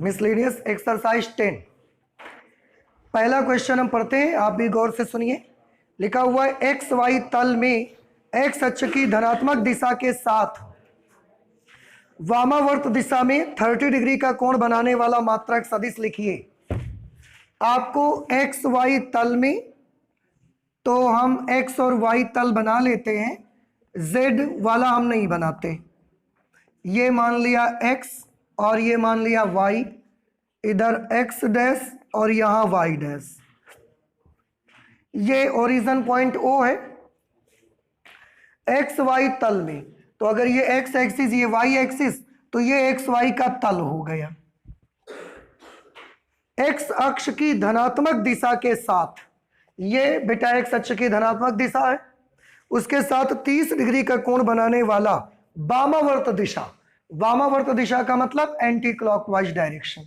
Miscellaneous exercise 10। पहला question हम पढ़ते हैं, आप भी गौर से सुनिए। लिखा हुआ है एक्स वाई तल में एक्स अक्ष की धनात्मक दिशा के साथ वामावर्त दिशा में 30 डिग्री का कोण बनाने वाला मात्रक सदिश लिखिए। आपको एक्स वाई तल में, तो हम एक्स और वाई तल बना लेते हैं, जेड वाला हम नहीं बनाते। ये मान लिया एक्स और ये मान लिया वाई, इधर एक्स डैश और यहां वाई डैश। ये ओरिजिन पॉइंट ओ है एक्स वाई तल में। तो अगर ये एक्स एक्सिस ये वाई एक्सिस, तो ये एक्स वाई का तल हो गया। एक्स अक्ष की धनात्मक दिशा के साथ, ये बेटा एक्स अक्ष की धनात्मक दिशा है, उसके साथ 30 डिग्री का कोण बनाने वाला वामावर्त दिशा। वामावर्त दिशा का मतलब एंटी क्लॉकवाइज डायरेक्शन।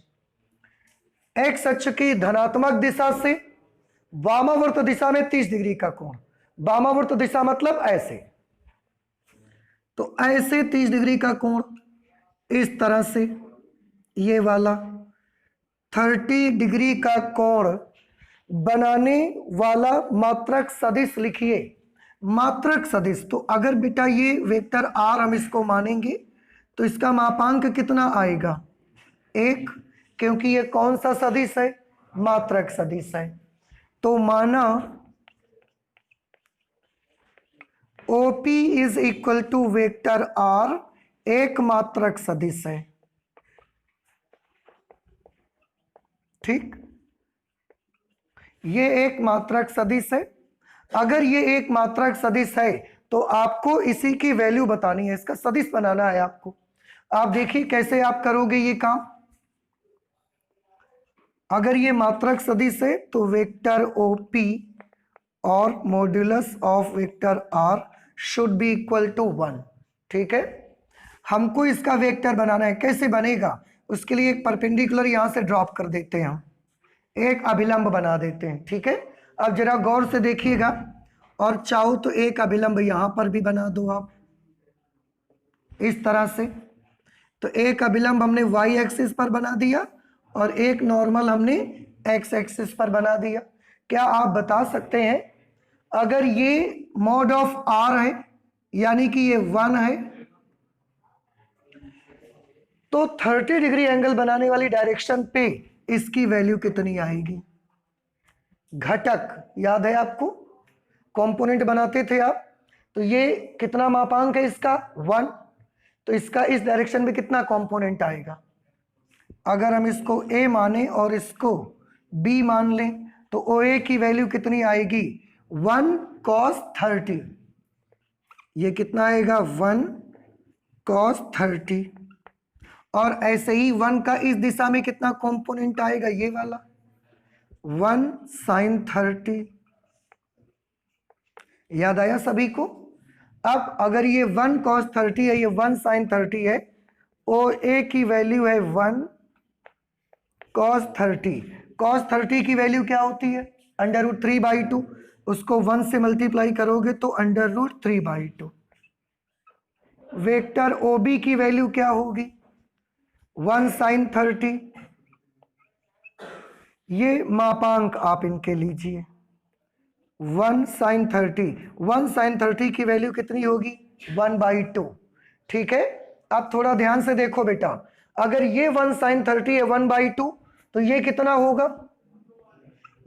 एक्स अक्ष की धनात्मक दिशा से वामावर्त दिशा में 30 डिग्री का कोण। वामावर्त दिशा मतलब ऐसे, तो ऐसे 30 डिग्री का कोण, इस तरह से ये वाला 30 डिग्री का कोण बनाने वाला मात्रक सदिश लिखिए। मात्रक सदिश, तो अगर बेटा ये वेक्टर आर हम इसको मानेंगे तो इसका मापांक कितना आएगा? 1, क्योंकि ये कौन सा सदिश है? मात्रक सदिश है। तो माना OP is equal to vector R, एक मात्रक सदिश है। ठीक, ये एक मात्रक सदिश है। अगर ये एक मात्रक सदिश है तो आपको इसी की वैल्यू बतानी है, इसका सदिश बनाना है आपको। आप देखिए कैसे आप करोगे ये काम। अगर ये मात्रक सदिश है तो वेक्टर OP और modulus of vector R should be equal to 1। ठीक है, हमको इसका वेक्टर बनाना है। कैसे बनेगा? उसके लिए एक परपेंडिकुलर यहां से ड्रॉप कर देते हैं, हम एक अभिलंब बना देते हैं। ठीक है, अब जरा गौर से देखिएगा, और चाहो तो एक अभिलंब यहां पर भी बना दो आप, इस तरह से। तो एक अभिलंब हमने वाई एक्सिस पर बना दिया और एक नॉर्मल हमने एक्स एक्सिस पर बना दिया। क्या आप बता सकते हैं, अगर ये मॉड ऑफ आर है यानी कि ये 1 है, तो 30 डिग्री एंगल बनाने वाली डायरेक्शन पे इसकी वैल्यू कितनी आएगी? घटक याद है आपको, कंपोनेंट बनाते थे आप, तो ये कितना मापांक है इसका? 1। तो इसका इस डायरेक्शन में कितना कंपोनेंट आएगा? अगर हम इसको A माने और इसको B मान लें तो OA की वैल्यू कितनी आएगी? 1 cos 30। ये कितना आएगा? 1 cos 30। और ऐसे ही 1 का इस दिशा में कितना कंपोनेंट आएगा? ये वाला 1 sin 30। याद आया सभी को? अब अगर ये 1 cos 30 है, ये 1 sin 30 है, OA की वैल्यू है 1 cos 30। cos 30 की वैल्यू क्या होती है? √3/2। उसको 1 से मल्टीप्लाई करोगे तो √3/2। वेक्टर OB की वैल्यू क्या होगी? 1 sin 30। ये मापांक आप इनके लीजिए, 1 sin 30। 1 sin 30 की वैल्यू कितनी होगी? 1/2। ठीक है, आप थोड़ा ध्यान से देखो बेटा, अगर ये 1 sin 30 है 1/2, तो ये कितना होगा?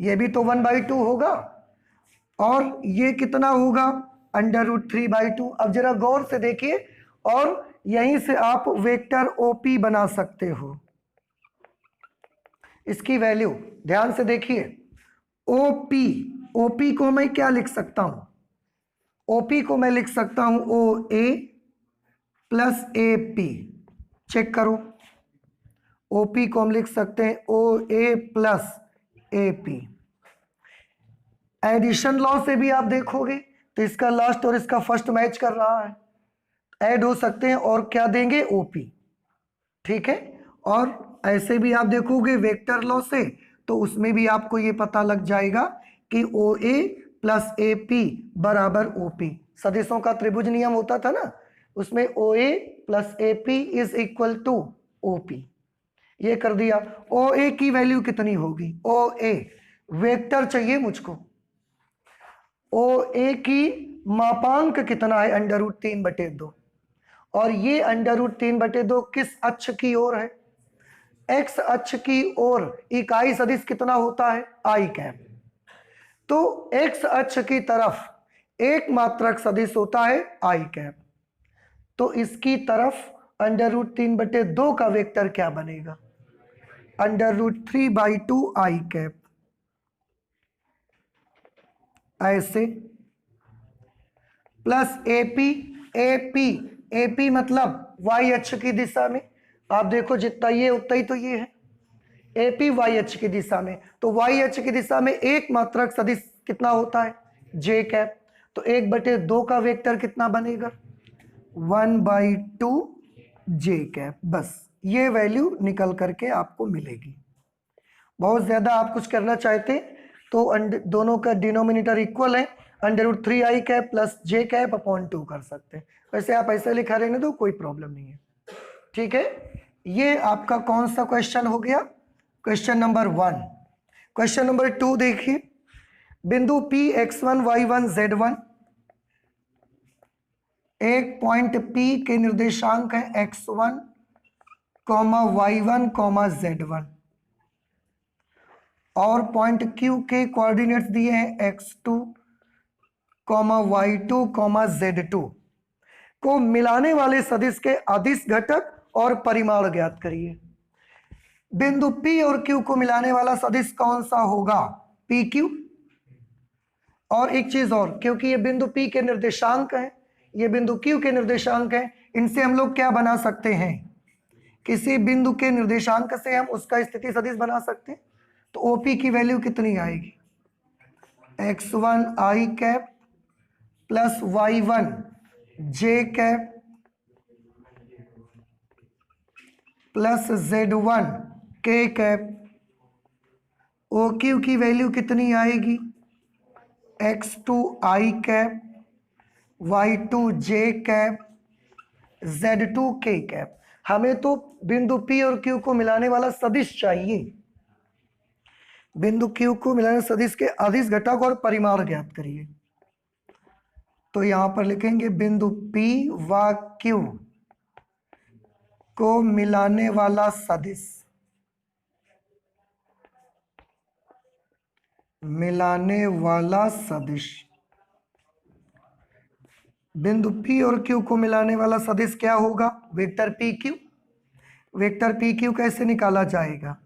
ये भी तो 1/2 होगा, और ये कितना होगा? √3/2। अब जरा गौर से देखिए, और यहीं से आप वेक्टर OP बना सकते हो। इसकी वैल्यू ध्यान से देखिए, OP को मैं क्या लिख सकता हूं? OP को मैं लिख सकता हूं OA प्लस AP। चेक करो, OP को हम लिख सकते हैं OA plus AP। Addition law से भी आप देखोगे तो इसका लास्ट और इसका फर्स्ट मैच कर रहा है, ऐड हो सकते हैं, और क्या देंगे? OP। ठीक है, और ऐसे भी आप देखोगे वेक्टर लॉ से, तो उसमें भी आपको ये पता लग जाएगा कि OA प्लस AP बराबर OP। सदिशों का त्रिभुज नियम होता था ना, उसमें OA plus AP is equal to OP। ये कर दिया। ओ ए की वैल्यू कितनी होगी, ओ ए वेक्टर चाहिए मुझको, ओ ए की मापांक कितना है, √3/2, और ये √3/2 किस अक्ष की ओर है, एक्स अक्ष की ओर। इकाई सदिश कितना होता है, आई कैप। तो एक्स अक्ष की तरफ एक मात्रक सदिश होता है आई कैप, तो इसकी तरफ √3/2 का वेक्टर क्या बनेगा, √3/2 आई कैप, ऐसे। प्लस एपी, एपी, एपी मतलब वाई अक्ष की दिशा में, आप देखो जितना ये उतना ही तो ये है, एपी वाई अक्ष की दिशा में, तो वाई अक्ष की दिशा में एक मात्रक सदिश कितना होता है, जे कैप, तो 1/2 का वेक्टर कितना बनेगा, 1/2 जे कैप। बस ये वैल्यू निकल करके आपको मिलेगी। बहुत ज्यादा आप कुछ करना चाहते तो दोनों का डिनोमिनेटर इक्वल है, √3 आई कैप प्लस जे कैप अपॉन 2 कर सकते हैं। वैसे आप ऐसे लिखा रहने दो, कोई प्रॉब्लम नहीं है, ठीक है। ये आपका कौन सा क्वेश्चन हो गया, क्वेश्चन नंबर 1। क्वेश्चन नंबर 2 देखिए, बिंदु P x1 y1 z1, एक पॉइंट P के निर्देशांक है x1, y1, z1, और पॉइंट Q के कोऑर्डिनेट्स दिए हैं x2, y2, z2 को मिलाने वाले सदिश के अदिश घटक और परिमाण ज्ञात करिए। बिंदु P और Q को मिलाने वाला सदिश कौन सा होगा, PQ। और एक चीज और, क्योंकि ये बिंदु P के निर्देशांक हैं, ये बिंदु Q के निर्देशांक हैं, इनसे हम लोग क्या बना सकते हैं, किसी बिंदु के निर्देशांक से हम उसका स्थिति सदिश बना सकते हैं। तो OP की वैल्यू कितनी आएगी, x1 i cap plus y1 j cap plus z1 के कैप। OQ की वैल्यू कितनी आएगी, x2 आई कैप, y2 जे कैप, z2 के कैप। हमें तो बिंदु P और Q को मिलाने वाला सदिश चाहिए, बिंदु Q को मिलाने सदिश के अदिश घटक और परिमाण ज्ञात करिए। तो यहां पर लिखेंगे बिंदु P व Q को मिलाने वाला सदिश, मिलाने वाला सदिश, बिंदु P और Q को मिलाने वाला सदिश क्या होगा, वेक्टर PQ। वेक्टर PQ कैसे निकाला जाएगा,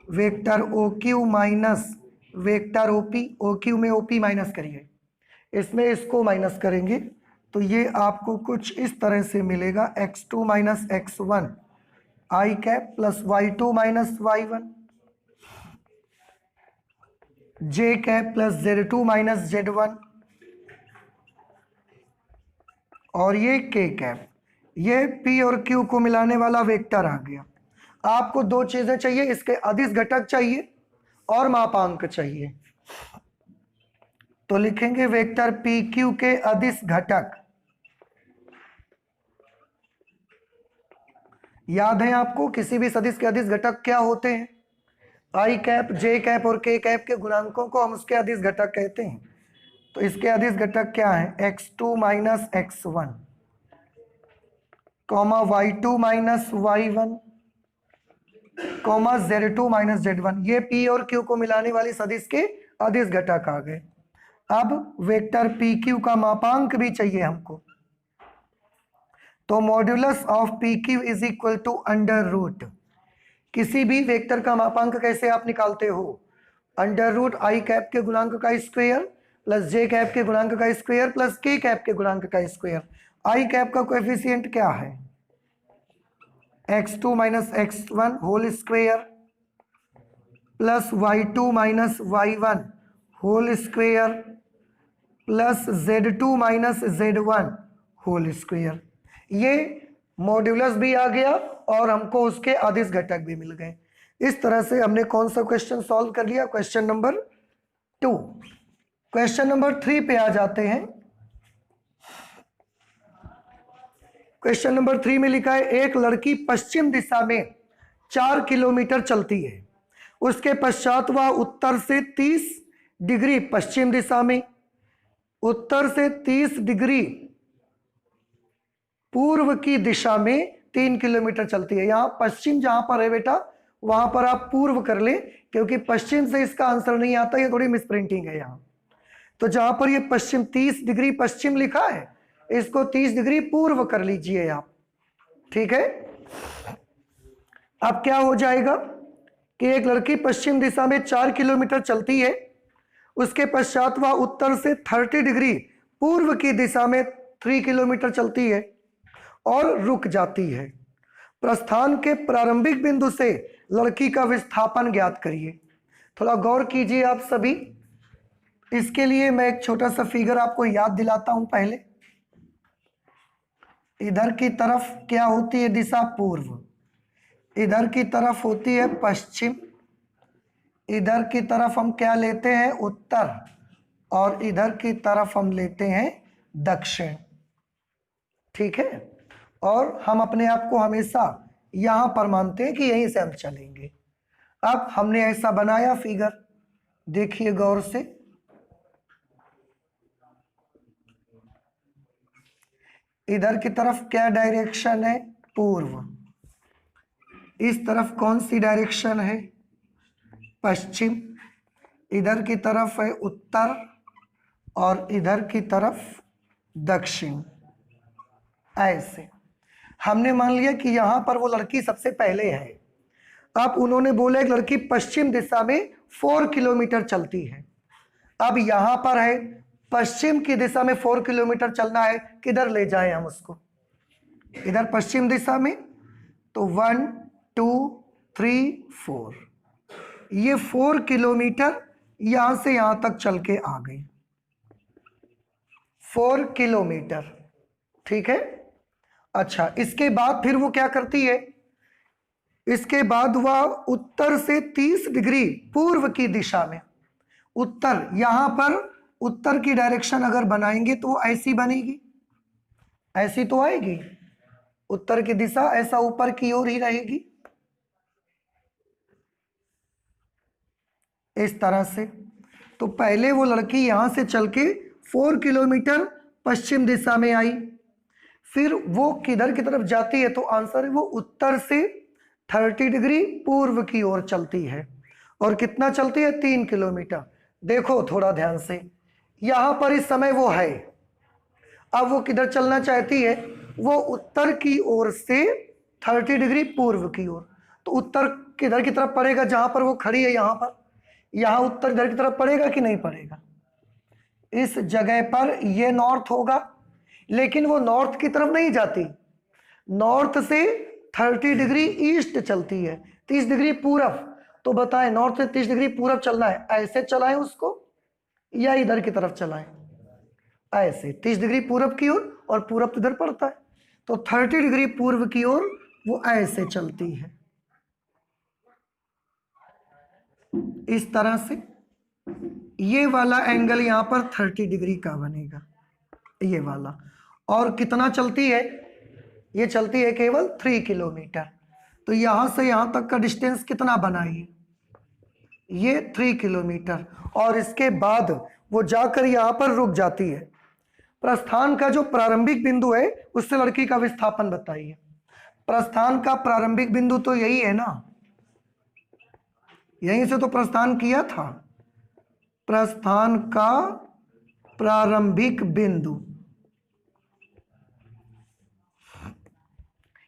vector OQ minus vector OP, OQ में OP माइनस करिए, इसमें इसको माइनस करेंगे तो ये आपको कुछ इस तरह से मिलेगा, x2 minus x1 i cap plus y2 minus y1 j cap plus z2 minus z1, और ये k कैप। ये P और Q को मिलाने वाला वेक्टर आ गया। आपको दो चीजें चाहिए, इसके अदिश घटक चाहिए और मापांक चाहिए। तो लिखेंगे वेक्टर PQ के अदिश घटक, याद है आपको किसी भी सदिश के अदिश घटक क्या होते हैं, आई कैप, जे कैप और के कैप के गुणांकों को हम उसके अदिश घटक कहते हैं। तो इसके अदिश घटक क्या है, x2 minus x1 y2 minus y1 z2 minus z1। ये P और Q को मिलाने वाली सदिश के अदिश घटक आ गए। अब वेक्टर PQ का मापांक भी चाहिए हमको, तो modulus of PQ is equal to √, किसी भी वेक्टर का मापांक कैसे आप निकालते हो, √, आई कैप के गुणांक का स्क्वायर प्लस जे कैप के गुणांक का स्क्वायर प्लस के कैप के गुणांक का स्क्वायर। आई कैप का कोएफिशिएंट क्या है, x2 minus x1 whole square plus y2 minus y1 whole square plus z2 minus z1 whole square. ये मॉड्यूलस भी आ गया और हमको उसके अदिश घटक भी मिल गए। इस तरह से हमने कौन सा क्वेश्चन सॉल्व कर लिया, क्वेश्चन नंबर 2। क्वेश्चन नंबर 3 पे आ जाते हैं। क्वेश्चन नंबर 3 में लिखा है, एक लड़की पश्चिम दिशा में 4 किलोमीटर चलती है। उसके पश्चात वह उत्तर से 30 डिग्री पश्चिम दिशा में, उत्तर से 30 डिग्री पूर्व की दिशा में 3 किलोमीटर चलती है। यहां पश्चिम जहां पर है बेटा वहां पर आप पूर्व कर ले, क्योंकि पश्चिम से इसका आंसर नहीं आता, ये थोड़ी मिसप्रिंटिंग है यहां। तो जहां पर ये पश्चिम 30 डिग्री पश्चिम लिखा है, इसको 30 डिग्री पूर्व कर लीजिए आप। ठीक है, अब क्या हो जाएगा कि एक लड़की पश्चिम दिशा में 4 किलोमीटर चलती है, उसके पश्चात वह उत्तर से 30 डिग्री पूर्व की दिशा में 3 किलोमीटर चलती है और रुक जाती है। प्रस्थान के प्रारंभिक बिंदु से लड़की का विस्थापन ज्ञात करिए। थोड़ा गौर कीजिए आप सभी। इसके लिए मैं एक छोटा सा फिगर आपको याद दिलाता हूं। पहले इधर की तरफ क्या होती है दिशा? पूर्व। इधर की तरफ होती है पश्चिम। इधर की तरफ हम क्या लेते हैं? उत्तर। और इधर की तरफ हम लेते हैं दक्षिण। ठीक है, और हम अपने आप को हमेशा यहां पर मानते हैं कि यहीं से हम चलेंगे। अब हमने ऐसा बनाया फिगर, देखिए गौर से। इधर की तरफ क्या डायरेक्शन है? पूर्व। इस तरफ कौन सी डायरेक्शन है? पश्चिम। इधर की तरफ है उत्तर और इधर की तरफ दक्षिण। ऐसे हमने मान लिया कि यहां पर वो लड़की सबसे पहले है। अब उन्होंने बोला एक लड़की पश्चिम दिशा में 4 किलोमीटर चलती है। अब यहां पर है पश्चिम की दिशा में 4 किलोमीटर चलना है, किधर ले जाएं हम उसको? इधर पश्चिम दिशा में, तो 1 2 3 4, ये 4 किलोमीटर यहां से यहां तक चल के आ गई। 4 किलोमीटर। ठीक है, अच्छा इसके बाद फिर वो क्या करती है? इसके बाद वह उत्तर से 30 डिग्री पूर्व की दिशा में, उत्तर, यहां पर उत्तर की डायरेक्शन अगर बनाएंगे तो वो ऐसी बनेगी, ऐसी तो आएगी। उत्तर की दिशा ऐसा ऊपर की ओर ही रहेगी, इस तरह से। तो पहले वो लड़की यहां से चल के 4 किलोमीटर पश्चिम दिशा में आई, फिर वो किधर की तरफ जाती है? तो आंसर है वो उत्तर से 30 डिग्री पूर्व की ओर चलती है। और कितना चलती है? 3 किलोमीटर। देखो थोड़ा ध्यान से, यहां पर इस समय वो है, अब वो किधर चलना चाहती है? वो उत्तर की ओर से 30 डिग्री पूर्व की ओर। तो उत्तर किधर की तरफ पड़ेगा? जहां पर वो खड़ी है, यहां पर, यहां उत्तर इधर की तरफ पड़ेगा कि नहीं पड़ेगा? इस जगह पर ये नॉर्थ होगा, लेकिन वो नॉर्थ की तरफ नहीं जाती, नॉर्थ से 30 डिग्री ईस्ट चलती है, 30 डिग्री पूरब। तो बताएं नॉर्थ से 30 डिग्री पूरब चलना है, ऐसे चलाएं उसको या इधर की तरफ चलाएं? ऐसे 30 डिग्री पूरब की ओर, और पूरब तो इधर पड़ता है, तो 30 डिग्री पूर्व की ओर वो ऐसे चलती है, इस तरह से। ये वाला एंगल यहां पर 30 डिग्री का बनेगा, ये वाला। और कितना चलती है? ये चलती है केवल 3 किलोमीटर। तो यहां से यहां तक का डिस्टेंस कितना बना ये 3 किलोमीटर। और इसके बाद वो जाकर यहां पर रुक जाती है। प्रस्थान का जो प्रारंभिक बिंदु है उससे लड़की का विस्थापन बताइए। प्रस्थान का प्रारंभिक बिंदु तो यही है ना, यहीं से तो प्रस्थान किया था। प्रस्थान का प्रारंभिक बिंदु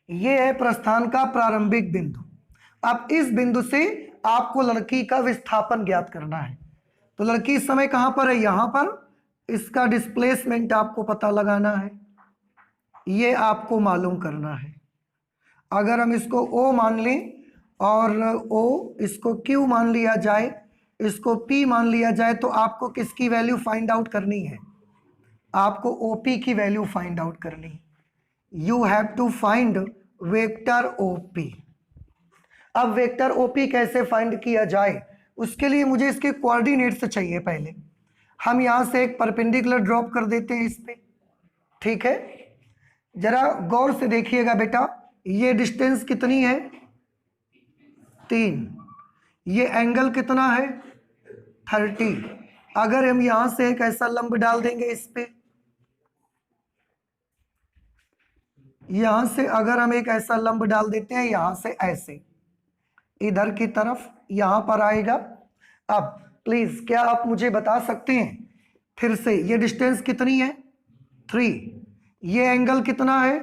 ये है, प्रस्थान का प्रारंभिक बिंदु। अब इस बिंदु से आपको लड़की का विस्थापन ज्ञात करना है। तो लड़की इस समय कहां पर है? यहां पर। इसका डिस्प्लेसमेंट आपको पता लगाना है, ये आपको मालूम करना है। अगर हम इसको O मान लें और O, इसको Q मान लिया जाए, इसको P मान लिया जाए, तो आपको किसकी वैल्यू फाइंड आउट करनी है? आपको OP की वैल्यू फाइंड आउट करनी है। You have to find vector OP। अब वेक्टर OP कैसे फाइंड किया जाए? उसके लिए मुझे इसके कोऑर्डिनेट्स चाहिए। पहले हम यहां से एक परपेंडिकुलर ड्रॉप कर देते हैं इस पे। ठीक है, जरा गौर से देखिएगा बेटा, ये डिस्टेंस कितनी है? 3। ये एंगल कितना है 30। अगर हम यहां से एक ऐसा लंब डाल देंगे इस पे, यहां से अगर हम एक ऐसा लंब डाल देते हैं यहां से ऐसे इधर की तरफ, यहां पर आएगा। अब प्लीज क्या आप मुझे बता सकते हैं फिर से ये डिस्टेंस कितनी है 3, ये एंगल कितना है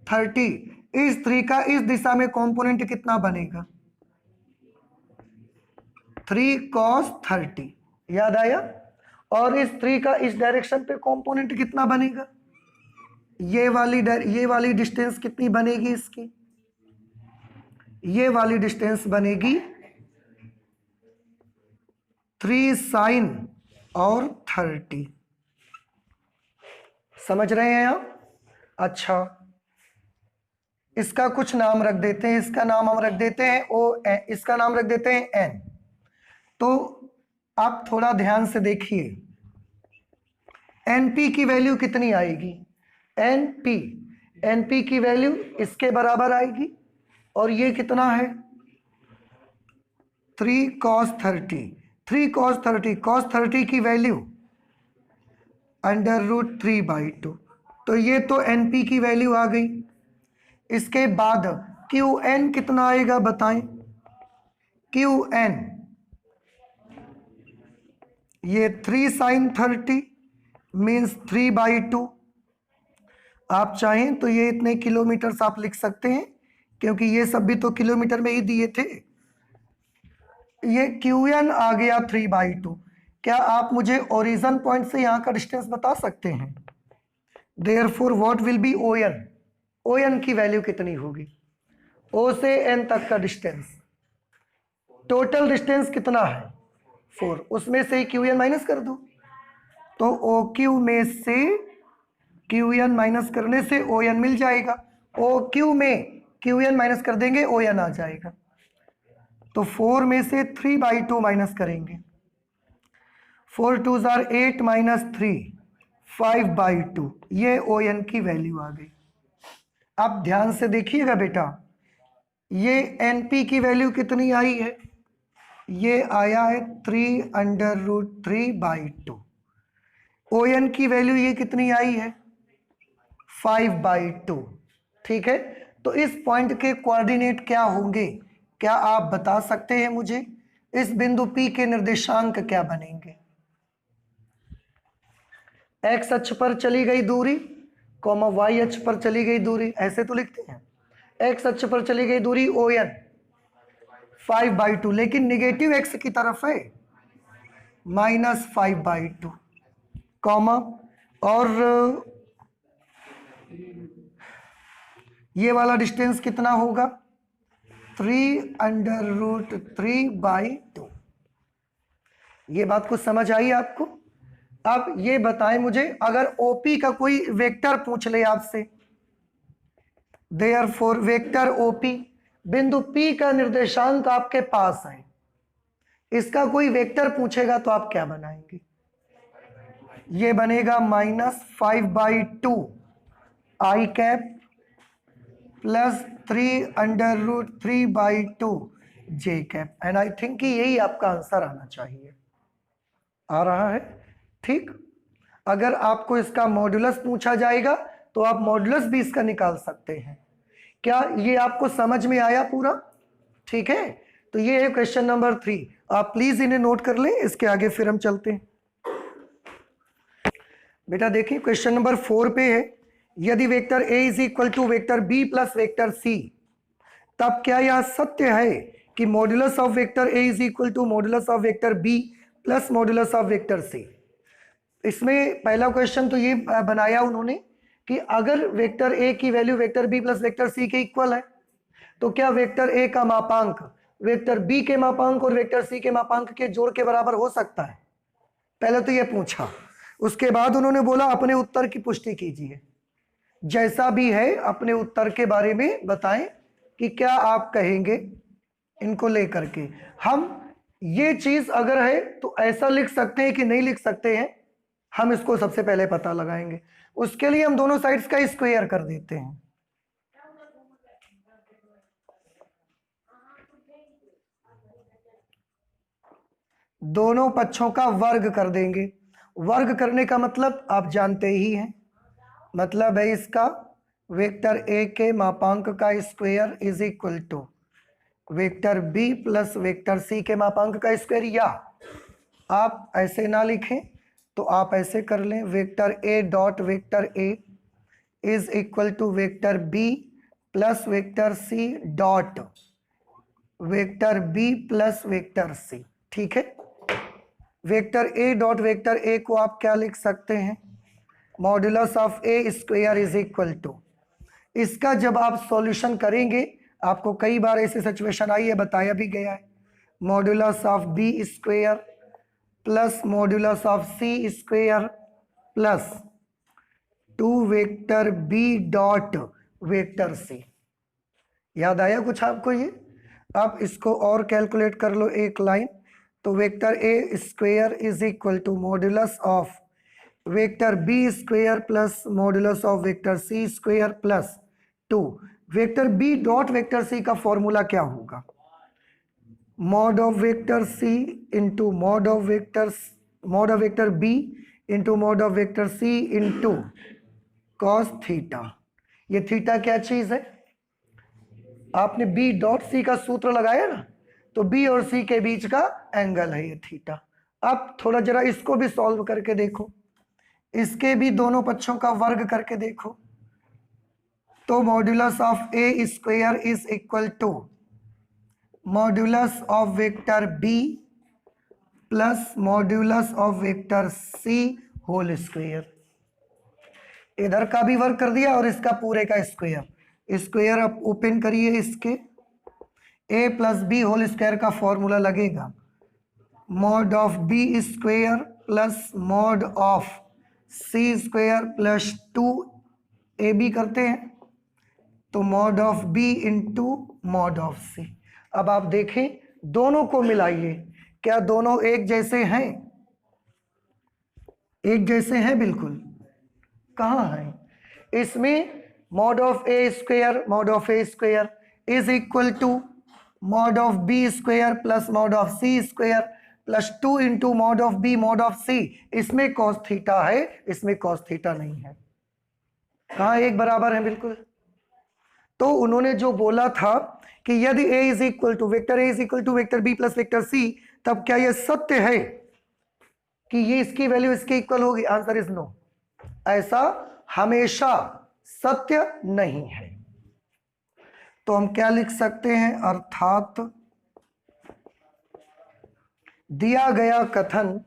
30, इस 3 का इस दिशा में कंपोनेंट कितना बनेगा 3 cos 30, याद आया। और इस 3 का इस डायरेक्शन पे कंपोनेंट कितना बनेगा, ये वाली डिस्टेंस कितनी बनेगी इसकी, ये वाली डिस्टेंस बनेगी 3 sin और 30। समझ रहे हैं आप। अच्छा, इसका कुछ नाम रख देते हैं, इसका नाम हम रख देते हैं ओ, इसका नाम रख देते हैं एन। तो आप थोड़ा ध्यान से देखिए, एनपी की वैल्यू कितनी आएगी, एनपी की वैल्यू इसके बराबर आएगी, और ये कितना है 3 cos 30। 3 cos 30 की वैल्यू √3/2। तो ये तो एनपी की वैल्यू आ गई। इसके बाद क्यू एन कितना आएगा बताएं, क्यू एन ये 3 sin 30 मीन्स 3/2। आप चाहें तो ये इतने किलोमीटर आप लिख सकते हैं, क्योंकि ये सब भी तो किलोमीटर में ही दिए थे। ये क्यू एन आ गया 3/2। क्या आप मुझे ओरिजिन पॉइंट से यहाँ का डिस्टेंस बता सकते हैं, therefore what will be O N, O N की वैल्यू कितनी होगी, ओ से एन तक का डिस्टेंस, टोटल डिस्टेंस कितना है 4, उसमें से क्यू एन माइनस कर दो। तो ओ क्यू में से क्यू एन माइनस करने से ओ एन मिल जाएगा, ओ क्यू में क्यू एन माइनस कर देंगे ओ एन आ जाएगा। तो 4 में से 3/2 माइनस करेंगे, 4 2 8 माइनस 3 5/2, ये ओ एन की वैल्यू आ गई। अब ध्यान से देखिएगा बेटा, ये एनपी की वैल्यू कितनी आई है, ये आया है 3√3/2। ओ एन की वैल्यू ये कितनी आई है 5/2। ठीक है, तो इस पॉइंट के कोऑर्डिनेट क्या होंगे, क्या आप बता सकते हैं मुझे, इस बिंदु P के निर्देशांक क्या बनेंगे। एक्स अक्ष पर चली गई दूरी, कॉमा वाई अक्ष पर चली गई दूरी, ऐसे तो लिखते हैं। एक्स अक्ष पर चली गई दूरी ओ एन 5/2, लेकिन निगेटिव एक्स की तरफ है -5/2, कॉमा, और ये वाला डिस्टेंस कितना होगा 3√3/2। ये बात को समझ आई आपको। अब ये बताएं मुझे, अगर ओपी का कोई वेक्टर पूछ ले आपसे, देयरफॉर वेक्टर ओपी, बिंदु पी का निर्देशांक आपके पास है, इसका कोई वेक्टर पूछेगा तो आप क्या बनाएंगे, ये बनेगा -5/2 i cap plus 3√3/2 j cap. And I think कि यही आपका आंसर आना चाहिए, आ रहा है। ठीक, अगर आपको इसका मॉड्यूलस पूछा जाएगा तो आप मॉड्यूलस भी इसका निकाल सकते हैं। क्या ये आपको समझ में आया पूरा, ठीक है। तो ये है क्वेश्चन नंबर 3, आप प्लीज इन्हें नोट कर लें, इसके आगे फिर हम चलते हैं। बेटा देखिए क्वेश्चन नंबर 4 पे है, यदि vector a is equal to vector b plus vector c, तब क्या यह सत्य है कि modulus of vector a is equal to modulus of vector b plus modulus of vector c। इसमें पहला क्वेश्चन तो ये बनाया उन्होंने कि अगर वेक्टर a की value vector b plus vector c के इक्वल है, तो क्या वेक्टर a का मापांक वेक्टर b के मापांक और वेक्टर c के मापांक के जोड़ के बराबर हो सकता है। पहले तो ये पूछा, उसके बाद उन्होंने बोला अपने उत्तर की पुष्टि कीजिए, जैसा भी है अपने उत्तर के बारे में बताएं कि क्या आप कहेंगे इनको लेकर के। हम ये चीज अगर है तो ऐसा लिख सकते हैं कि नहीं लिख सकते हैं, हम इसको सबसे पहले पता लगाएंगे। उसके लिए हम दोनों साइड्स का स्क्वायर कर देते हैं। दोनों पक्षों का वर्ग कर देंगे। वर्ग करने का मतलब आप जानते ही हैं, मतलब है इसका वेक्टर ए के मापांक का square is equal to vector B plus vector सी के मापांक का स्क्वायर। या आप ऐसे ना लिखें तो आप ऐसे कर लें, vector A dot vector A is equal to vector B plus vector C dot vector B plus vector C. ठीक है, vector A dot vector A को आप क्या लिख सकते हैं, modulus of A square is equal to, इसका जब आप सॉल्यूशन करेंगे, आपको कई बार ऐसी सिचुएशन आई है, बताया भी गया है, modulus of B square plus modulus of C square plus 2 vector B dot vector C. याद आया कुछ आपको ये? अब इसको और कैलकुलेट कर लो एक लाइन, तो vector A square is equal to modulus of vector B square plus modulus of vector C square plus 2 vector B dot vector C का फॉर्मूला क्या होगा, mod of vector C into mod of vector B into mod of vector C into cos theta. ये theta क्या चीज है, आपने B dot C का सूत्र लगाया ना, तो बी और सी के बीच का एंगल है ये थीटा। अब थोड़ा जरा इसको भी सॉल्व करके देखो, इसके भी दोनों पक्षों का वर्ग करके देखो, तो modulus of A square is equal to modulus of vector B plus modulus of vector C whole square. इधर का भी वर्ग कर दिया और इसका पूरे का स्क्वायर। स्क्वायर आप ओपन करिए, इसके a plus b whole square का फॉर्मूला लगेगा, mod of B square plus mod of C square plus 2ab करते हैं, तो mod of b into mod of c. अब आप देखें, दोनों को मिलाइए, क्या दोनों एक जैसे हैं? एक जैसे हैं बिल्कुल, कहाँ है? इसमें mod of A square is equal to mod of B square plus mod of C square plus 2 into mod of b mod of c. इसमें कॉस थीटा है, इसमें कॉस थीटा नहीं है। कहाँ एक बराबर है? बिल्कुल। तो उन्होंने जो बोला था कि यदि a is equal to vector B plus vector C, तब क्या यह सत्य है कि ये इसकी वैल्यू इसके इक्वल होगी? Answer is no. ऐसा हमेशा सत्य नहीं है। तो हम क्या लिख सकते हैं, अर्थात दिया गया कथन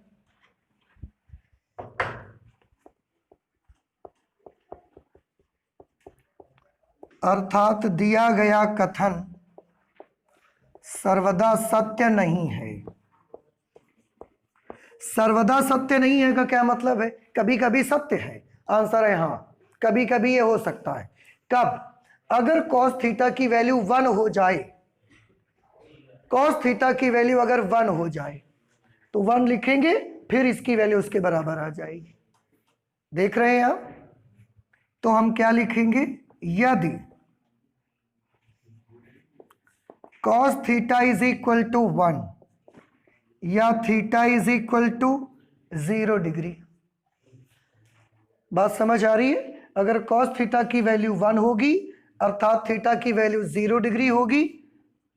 सर्वदा सत्य नहीं है। सर्वदा सत्य नहीं है का क्या मतलब है? कभी कभी सत्य है। आंसर है हाँ, कभी कभी ये हो सकता है। कब? अगर cos थीटा की वैल्यू 1 हो जाए, cos थीटा की वैल्यू अगर 1 हो जाए तो 1 लिखेंगे, फिर इसकी वैल्यू उसके बराबर आ जाएगी। देख रहे हैं आप? तो हम क्या लिखेंगे, यदि cos theta is equal to 1 या theta is equal to 0 degree. बात समझ आ रही है? अगर cos थीटा की वैल्यू 1 होगी अर्थात थीटा की वैल्यू 0 डिग्री होगी,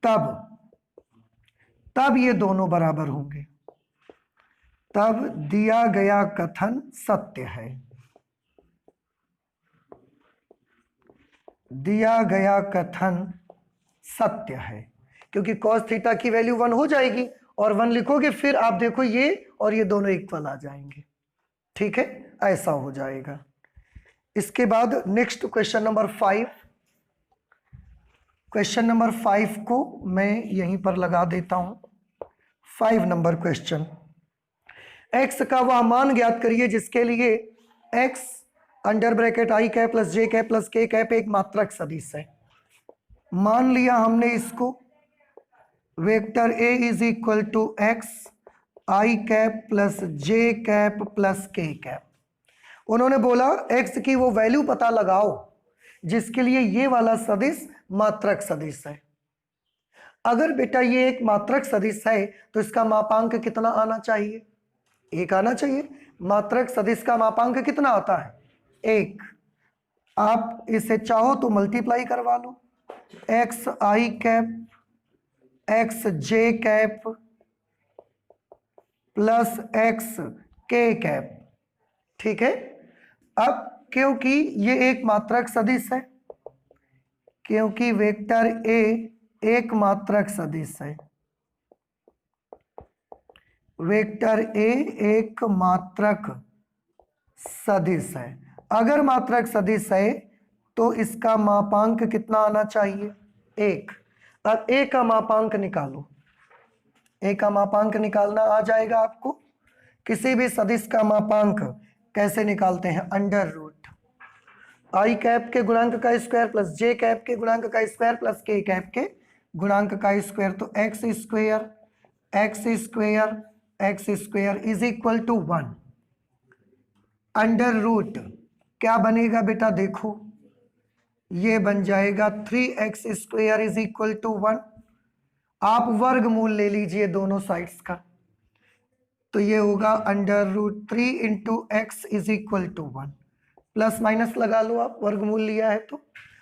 तब ये दोनों बराबर होंगे, तब दिया गया कथन सत्य है। दिया गया कथन सत्य है, क्योंकि cos थीटा की वैल्यू 1 हो जाएगी और 1 लिखोगे, फिर आप देखो ये और ये दोनों इक्वल आ जाएंगे। ठीक है, ऐसा हो जाएगा। इसके बाद next question number 5। Question number 5 को मैं यहीं पर लगा देता हूं। 5 नंबर क्वेश्चन, x का वह मान ज्ञात करिए जिसके लिए x under bracket i cap plus j cap plus k cap एक मात्रक सदिश है। मान लिया हमने इसको, vector a is equal to x i cap plus j cap plus k cap. उन्होंने बोला x की वो वैल्यू पता लगाओ जिसके लिए ये वाला सदिश मात्रक सदिश है। अगर बेटा ये एक मात्रक सदिश है तो इसका मापांक कितना आना चाहिए? 1 आना चाहिए। मात्रक सदिश का मापांक कितना आता है? 1। आप इसे चाहो तो मल्टीप्लाई करवा लो, एक्स आई कैप एक्स जे कैप प्लस एक्स के कैप। ठीक है। अब क्योंकि ये एक मात्रक सदिश है, क्योंकि वेक्टर ए एक मात्रक सदिश है, वेक्टर ए एक मात्रक सदिश है। अगर मात्रक सदिश है तो इसका मापांक कितना आना चाहिए? 1। अब ए का मापांक निकालो। ए का मापांक निकालना आ जाएगा आपको। किसी भी सदिश का मापांक कैसे निकालते हैं? अंडर रूट आई कैप के गुणांक का स्क्वायर प्लस जे कैप के गुणांक का स्क्वायर प्लस के कैप के गुणांक का स्क्वायर। तो X square is equal to 1। Under root क्या बनेगा बेटा? देखो ये बन जाएगा 3x square is equal to 1। आप वर्गमूल ले लीजिए दोनों साइड्स का, तो ये होगा under root 3 into X is equal to 1। Plus minus लगा लो आप, वर्गमूल लिया है तो,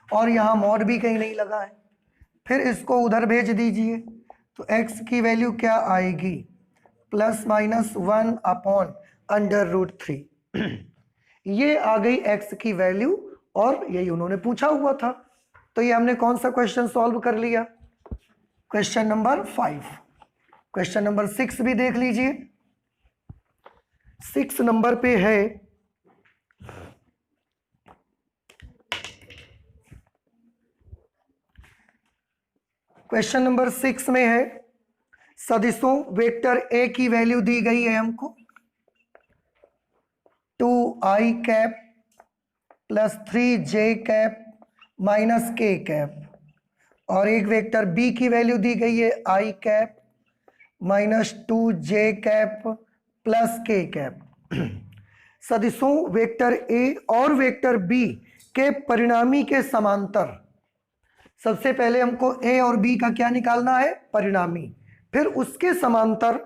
और यहाँ मॉड भी कहीं नहीं लगा है। फिर इसको उधर भेज दीजिए तो x की वैल्यू क्या आएगी? Plus minus 1 upon under root 3। ये आ गई x की वैल्यू और यही उन्होंने पूछा हुआ था। तो ये हमने कौन सा क्वेश्चन सॉल्व कर लिया? Question number 5। क्वेश्चन नंबर 6 भी देख लीजिए। 6 नंबर पे है क्वेश्चन नंबर 6 में है सदिशों वेक्टर ए की वैल्यू दी गई है हमको 2i cap plus 3j cap minus के कैप, और एक वेक्टर बी की वैल्यू दी गई है i cap minus 2j cap plus k cap. सदिशों vector A और वेक्टर बी के परिणामी के समांतर। सबसे पहले हमको ए और बी का क्या निकालना है? परिणामी। फिर उसके समांतर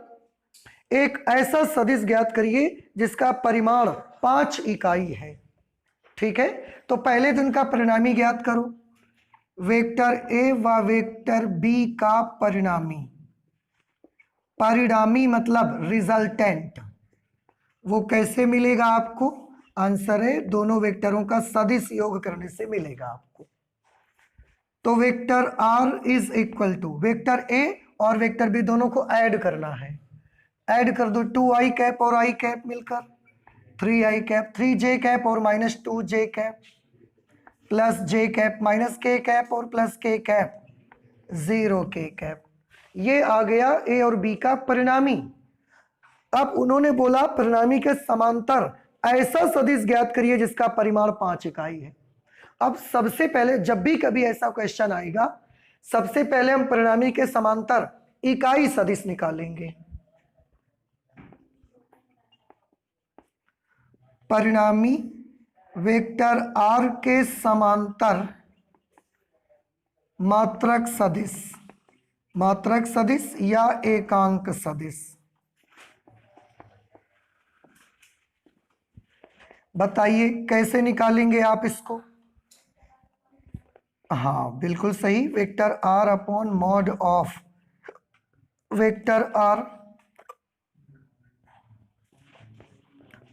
एक ऐसा सदिश ज्ञात करिए जिसका परिमाण 5 इकाई है। ठीक है, तो पहले दिन का परिणामी ज्ञात करो। वेक्टर ए व वेक्टर बी का परिणामी, परिणामी मतलब रिजल्टेंट, वो कैसे मिलेगा आपको? आंसर है दोनों वेक्टरों का सदिश योग करने से मिलेगा आपको। तो vector R is equal to vector A और वेक्टर बी दोनों को ऐड करना है। ऐड कर दो 2i कैप और i कैप मिलकर 3i कैप, 3j कैप और minus 2j cap plus j cap minus k cap और plus k cap 0 k cap. ये आ गया ए और बी का परिणामी। अब उन्होंने बोला परिणामी के समांतर ऐसा सदिश ज्ञात करिए जिसका परिमाण 5 इकाई है। अब सबसे पहले जब भी कभी ऐसा क्वेश्चन आएगा, सबसे पहले हम परिणामी के समांतर इकाई सदिश निकालेंगे। परिणामी वेक्टर आर के समांतर मात्रक सदिश, मात्रक सदिश या एकांक सदिश। बताइए कैसे निकालेंगे आप इसको? हाँ बिल्कुल सही, vector R upon mod of vector R,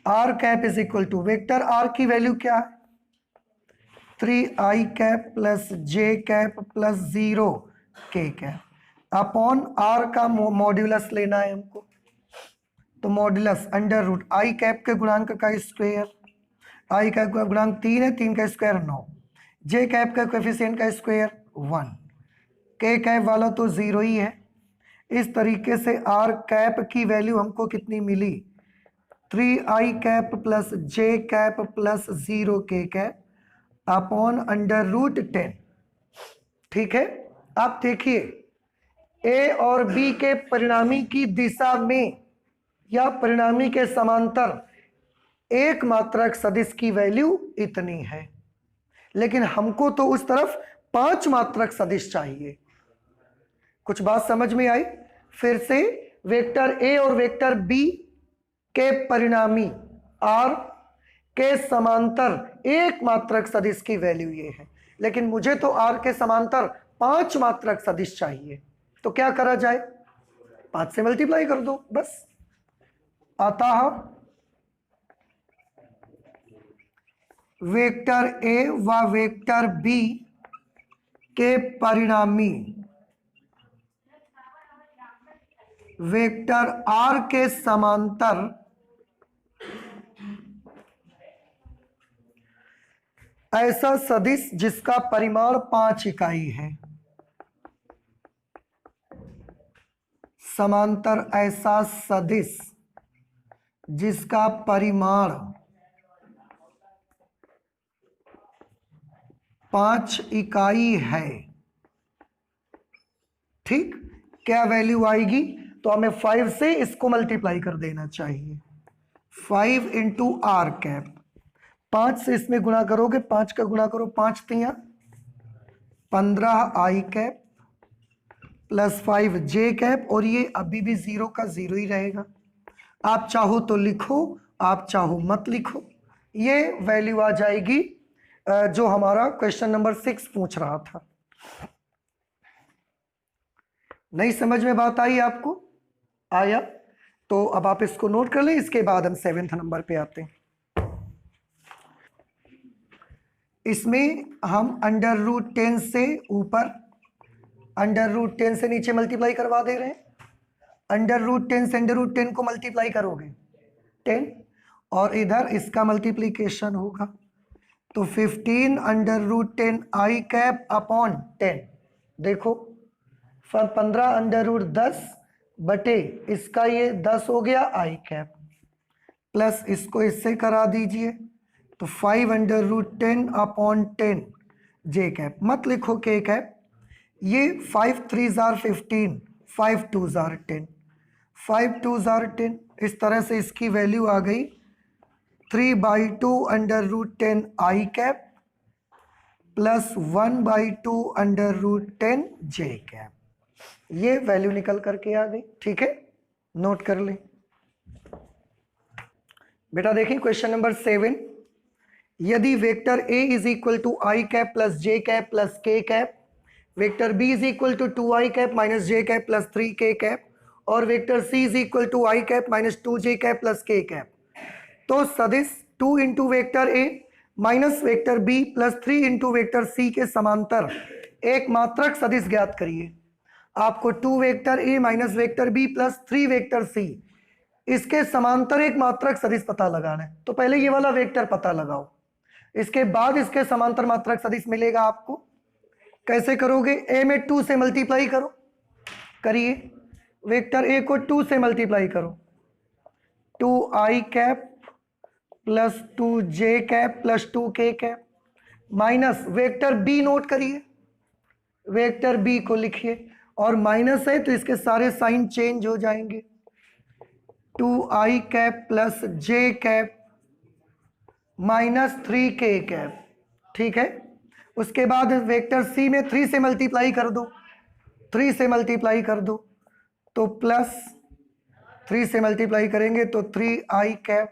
R cap is equal to vector R की वैल्यू क्या है? 3i कैप प्लस जे cap plus 0 K cap upon R का मॉड्यूलस लेना है हमको। तो modulus under root I cap के गुणांक का स्क्वायर, आई कैप का गुणांक 3 है, 3 का स्क्वायर 9, जे कैप का कोएफिशिएंट का स्क्वायर 1, के कैप वाला तो 0 ही है। इस तरीके से आर कैप की वैल्यू हमको कितनी मिली? 3i कैप प्लस जे cap plus 0 K cap upon under root 10। ठीक है, आप देखिए ए और बी के परिणामी की दिशा में या परिणामी के समांतर एक मात्रक सदिश की वैल्यू इतनी है, लेकिन हमको तो उस तरफ 5 मात्रक सदिश चाहिए। कुछ बात समझ में आई? फिर से वेक्टर ए और वेक्टर बी के परिणामी आर के समांतर एक मात्रक सदिश की वैल्यू ये है, लेकिन मुझे तो आर के समांतर 5 मात्रक सदिश चाहिए। तो क्या करा जाए? 5 से मल्टीप्लाई कर दो बस। अतः वेक्टर ए व वेक्टर बी के परिणामी वेक्टर आर के समांतर ऐसा सदिश जिसका परिमाण 5 इकाई है। समांतर ऐसा सदिश जिसका परिमाण 5 इकाई है। ठीक, क्या वैल्यू आएगी? तो हमें 5 से इसको मल्टीप्लाई कर देना चाहिए। 5 इंटू आर कैप, 5 से इसमें गुणा करोगे, 5 का गुणा करो, 5 तिया 15 आई कैप प्लस 5 जे कैप, और ये अभी भी 0 का 0 ही रहेगा। आप चाहो तो लिखो, आप चाहो मत लिखो। ये वैल्यू आ जाएगी जो हमारा क्वेश्चन नंबर 6 पूछ रहा था। नहीं समझ में बात आई आपको? आया? तो अब आप इसको नोट कर लें। इसके बाद हम 7th नंबर पे आते हैं। इसमें हम √10 से ऊपर √10 से नीचे मल्टीप्लाई करवा दे रहे हैं। √10 से √10 को मल्टीप्लाई करोगे 10, और इधर इसका मल्टीप्लीकेशन होगा, तो 15 √10 आई कैप अपॉन 10। देखो 15 √10 बटे इसका ये 10 हो गया आई कैप, प्लस इसको इससे करा दीजिए, तो 5 √10 अपॉन 10 जे कैप। मत लिखो के कैप, ये 5 3 जार 15, 5 2 जार 10, 5 2 जार 10। इस तरह से इसकी वैल्यू आ गई 3/2 √10 आई कैप प्लस 1/2 √10 जे कैप। ये वैल्यू निकल करके आ गई। ठीक है, नोट कर लें बेटा। देखिए क्वेश्चन नंबर 7, यदि vector A is equal to i cap plus J cap plus k cap, vector b is equal to 2i cap minus j cap plus 3k cap, और vector c is equal to i cap minus 2j cap plus k cap, तो सदिश 2 into vector a minus vector B plus 3 into vector सी के समांतर एक मात्रक सदिश ज्ञात करिए। आपको 2 vector a minus vector B plus 3 vector C, इसके समांतर एक मात्रक सदिश पता लगाना है। तो पहले ये वाला वेक्टर पता लगाओ, इसके बाद इसके समांतर मात्रक सदिश मिलेगा आपको। कैसे करोगे? ए में 2 से मल्टीप्लाई करो, करिए। वेक्टर ए को 2 से मल्टीप्लाई करो, 2i cap plus 2j cap plus 2k cap, minus vector B note करिए, वेक्टर बी को लिखिए, और माइनस है तो इसके सारे साइन चेंज हो जाएंगे। 2i cap plus j cap minus 3k cap. ठीक है, उसके बाद वेक्टर सी में 3 से मल्टीप्लाई कर दो, 3 से मल्टीप्लाई कर दो, तो प्लस 3 से मल्टीप्लाई करेंगे तो 3i cap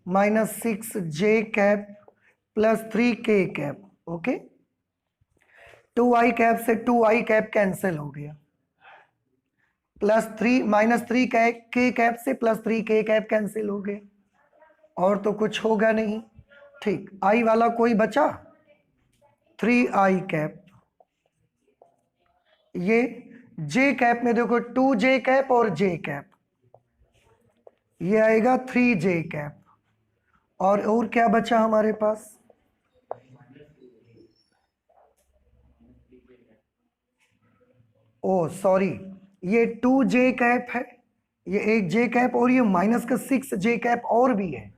minus 6j cap plus 3k cap. Okay, 2i cap से 2i कैप कैंसिल हो गया, प्लस 3 माइनस 3k कैप से प्लस 3k कैप कैंसिल हो गए, और तो कुछ होगा नहीं। ठीक, i वाला कोई बचा? 3i cap. ये j कैप में देखो 2j कैप और j कैप, ये आएगा 3j कैप। और क्या बचा हमारे पास? ओ सॉरी, ये 2j कैप है, ये एक j कैप, और ये माइनस का 6j कैप और भी है।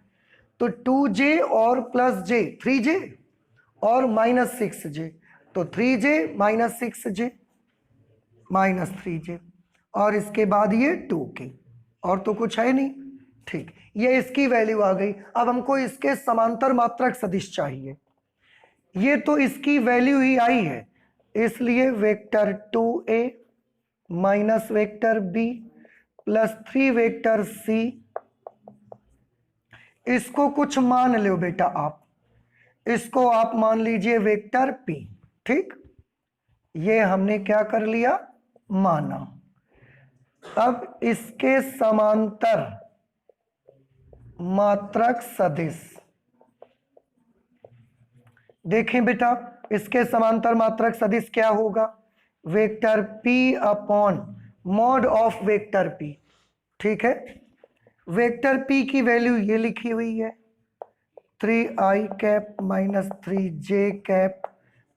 तो 2j और प्लस j 3j और माइनस 6j, तो 3j minus 6j minus 3j, और इसके बाद ये 2k, और तो कुछ है नहीं। ठीक, ये इसकी वैल्यू आ गई। अब हमको इसके समांतर मात्रक सदिश चाहिए। ये तो इसकी वैल्यू ही आई है, इसलिए vector 2a minus vector B plus 3 vector सी। इसको कुछ मान लो बेटा आप, इसको आप मान लीजिए वेक्टर पी। ठीक, ये हमने क्या कर लिया, माना। अब इसके समांतर मात्रक सदिश देखें बेटा, इसके समांतर मात्रक सदिश क्या होगा, vector p upon mod of vector p। ठीक है, वेक्टर p की वैल्यू ये लिखी हुई है 3i cap minus 3j cap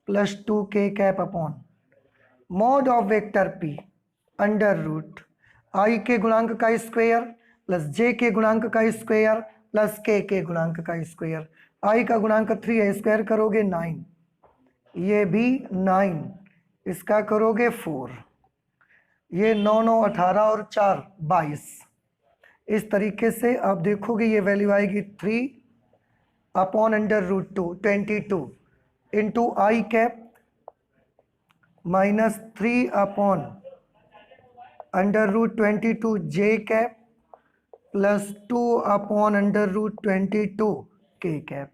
plus 2k cap upon mod of vector p under root i के गुणांक का स्क्वायर प्लस j के गुणांक का स्क्वायर प्लस k के गुणांक का स्क्वायर। i का गुणांक 3 है, स्क्वायर करोगे 9, ये भी 9, इसका करोगे 4, ये 9 9 18 और 4 22। इस तरीके से आप देखोगे ये वैल्यू आएगी 3 upon under root 2 22 into i cap minus 3 upon under root 22 j cap plus 2 upon under root 22 k cap.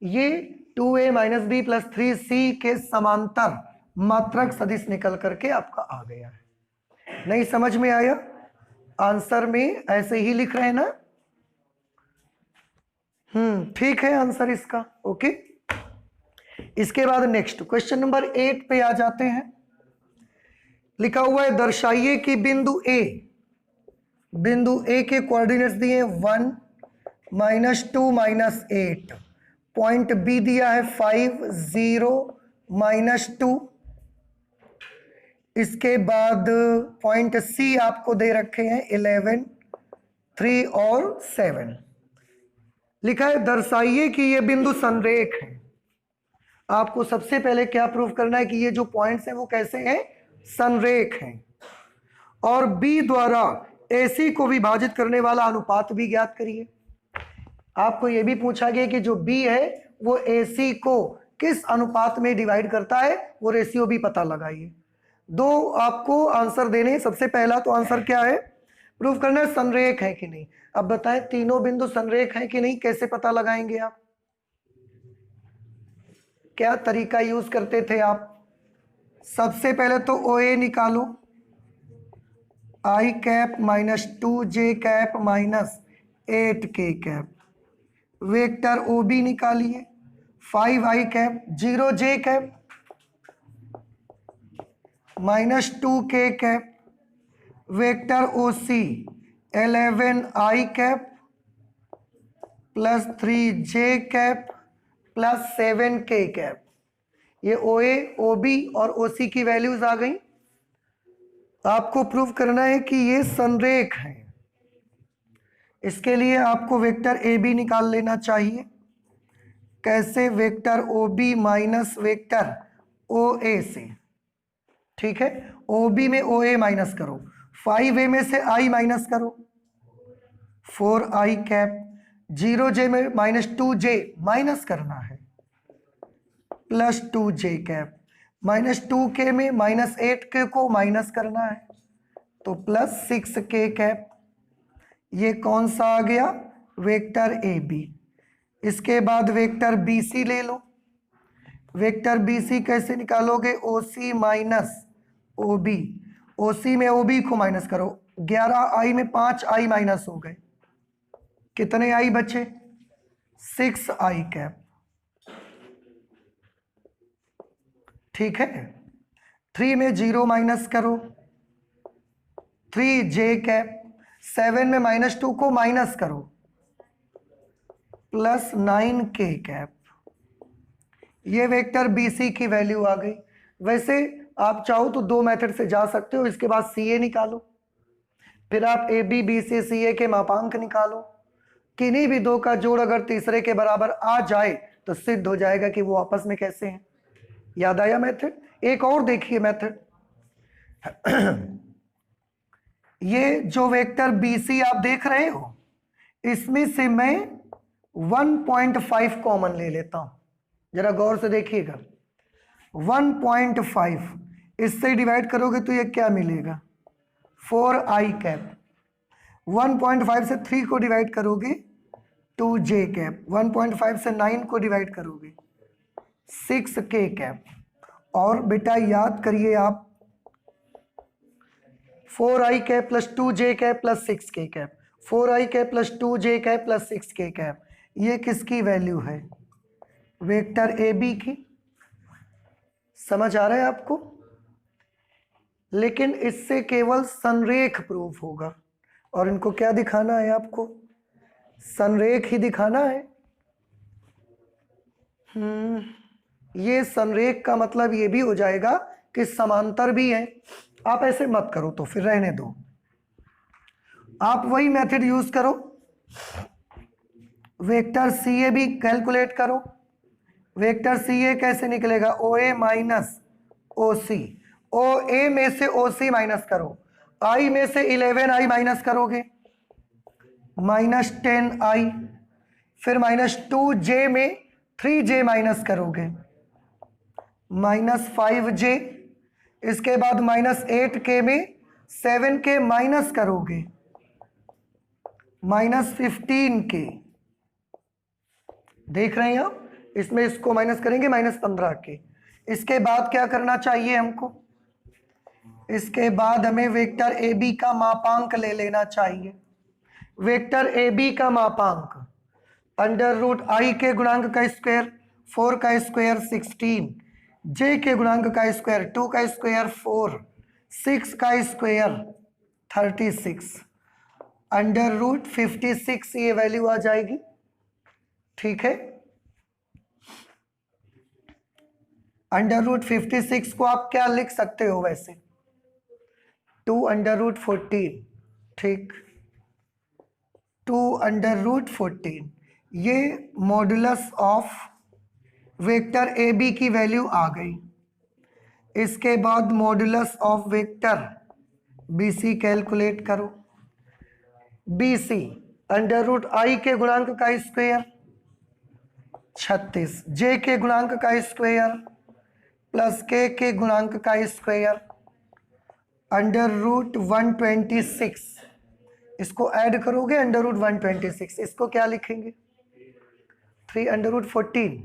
ये 2a minus B plus 3c के समांतर मात्रक सदिश निकल करके आपका आ गया है। नहीं समझ में आया, आंसर में ऐसे ही लिख रहे हैं ना। ठीक है आंसर इसका। ओके, इसके बाद नेक्स्ट क्वेश्चन नंबर 8 पे आ जाते हैं। लिखा हुआ है दर्शाइए कि बिंदु ए के कोऑर्डिनेट्स दिए 1 -2 -8, पॉइंट बी दिया है 5 0 -2, इसके बाद पॉइंट सी आपको दे रखे हैं 11 3 और 7। लिखा है दर्शाइए कि ये बिंदु संरेख है। आपको सबसे पहले क्या प्रूव करना है कि ये जो पॉइंट्स हैं वो कैसे हैं, संरेख हैं। और बी द्वारा एसी को विभाजित करने वाला अनुपात भी ज्ञात करिए। आपको ये भी पूछा गया कि जो बी है वो एसी को किस अनुपात में डिवाइड करता है, वो रेशियो भी पता लगाइए। दो आपको आंसर देने हैं। सबसे पहला तो आंसर क्या है, प्रूफ करना है संरेख है कि नहीं। अब बताएं तीनों बिंदु संरेख है कि नहीं, कैसे पता लगाएंगे आप, क्या तरीका यूज करते थे आप। सबसे पहले तो ओ ए निकालो, i cap minus 2j cap minus 8k cap. Vector O B निकालिए 5i cap 0j cap minus 2k cap. Vector O C 11i cap plus 3j cap plus 7k cap. ये O ए O B और ओ सी की values आ गई। आपको prove करना है कि ये संरेख है। इसके लिए आपको वेक्टर ए बी निकाल लेना चाहिए। कैसे, vector O B minus vector O A से। ठीक है, ओ बी में ओ ए माइनस करो, 5a में से i माइनस करो 4i कैप, 0j में माइनस 2j माइनस करना है plus 2j cap, minus 2k में माइनस 8k को माइनस करना है तो प्लस 6k कैप। ये कौन सा आ गया, वेक्टर ए बी। इसके बाद वेक्टर बी सी ले लो। वेक्टर बी सी कैसे निकालोगे, ओ सी माइनस ओ बी। ओ सी में ओ बी को माइनस करो, 11i में 5i माइनस हो गए, कितने i बचे, 6i कैप। ठीक है, 3 में 0 माइनस करो 3j कैप। 7 में माइनस 2 को माइनस करो प्लस 9k कैप। ये वेक्टर BC की वैल्यू आ गई। वैसे आप चाहो तो दो मेथड से जा सकते हो। इसके बाद CA निकालो, फिर आप AB BC CA के मापांक निकालो। किन्हीं भी दो का जोड़ अगर तीसरे के बराबर आ जाए तो सिद्ध हो जाएगा कि वो आपस में कैसे हैं। याद आया मेथड। एक और देखिए मेथड। ये जो वेक्टर BC आप देख रहे हो, इसमें से मैं 1.5 कॉमन ले लेता हूं। जरा गौर से देखिएगा, 1.5 इससे डिवाइड करोगे तो ये क्या मिलेगा, 4i कैप। 1.5 से 3 को डिवाइड करोगे 2j कैप। 1.5 से 9 को डिवाइड करोगे 6k कैप। और बेटा याद करिए आप 4i cap plus 2j cap plus 6k cap. 4i cap plus 2j cap plus 6k cap, ये किसकी वैल्यू है? वेक्टर ए बी की। समझ आ रहा है आपको? लेकिन इससे केवल संरेख प्रूफ होगा, और इनको क्या दिखाना है आपको? संरेख ही दिखाना है। ये संरेख का मतलब ये भी हो जाएगा कि समांतर भी है। आप ऐसे मत करो तो फिर रहने दो, आप वही मेथड यूज करो। वेक्टर सी ए भी कैलकुलेट करो। वेक्टर सी ए कैसे निकलेगा? ओ ए माइनस ओ सी। ओ ए में से ओ सी माइनस करो, आई में से 11i माइनस करोगे माइनस 10i, फिर माइनस 2j में 3j माइनस करोगे माइनस 5j, इसके बाद माइनस 8k में 7k माइनस करोगे माइनस 15k। देख रहे हैं आप? इसमें इसको माइनस करेंगे माइनस 15k। इसके बाद क्या करना चाहिए हमको? इसके बाद हमें वेक्टर ए बी का मापांक ले लेना चाहिए। वेक्टर ए बी का मापांक अंडर रूट आई के गुणांक का स्क्वायर 4 का स्क्वायर 16, जे के गुणांक का स्क्वायर 2 का स्क्वायर 4, 6 का स्क्वायर 36, अंडर रूट 56 ये वैल्यू आ जाएगी। ठीक है, अंडर रूट 56 को आप क्या लिख सकते हो वैसे? 2 अंडर रूट 14। ठीक, 2 अंडर रूट 14, ये modulus of vector a b की वैल्यू आ गई। इसके बाद modulus of vector b c calculate करो। B c under root i के गुणांक का स्क्वायर 36, जे के गुणांक का स्क्वायर प्लस के गुणांक का स्क्वायर अंडर रूट 126। इसको ऐड करोगे अंडर रूट 126, इसको क्या लिखेंगे? 3 under root 14।